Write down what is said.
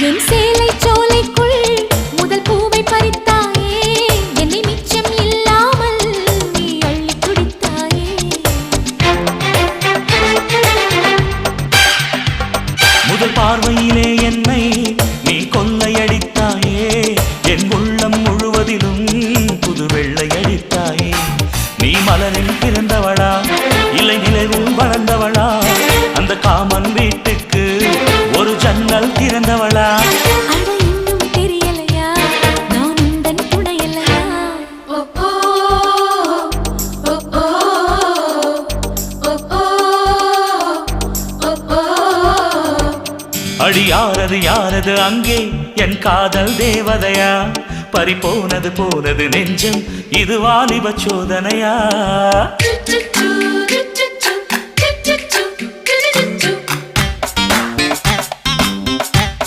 என் சேலை சோலைக்குள் முதல் பூவை பறித்தாயே, என்னை மிச்சம் இல்லாமல் நீ அள்ளி குடித்தாயே. முதல் பார்வையிலே என்னை நீ கொள்ளையடித்தாயே, என் உள்ளம் முழுவதிலும் புது வெள்ளை அடித்தாயே. நீ மலரில் பிறந்தவளா இல்லை நிலவில் வளர்ந்தவளா, அந்த காமன் வீட்டுக்கு ஒரு ஜன்னல் திறந்தவளா. அட இன்னும் தெரியலையா நான் உந்தன் துணையல்லையா. அடி யாரது யாரது அங்கே என் காதல் தேவதையா, பறி போனது போனது நெஞ்சம் இது வாலிப சோதனையா.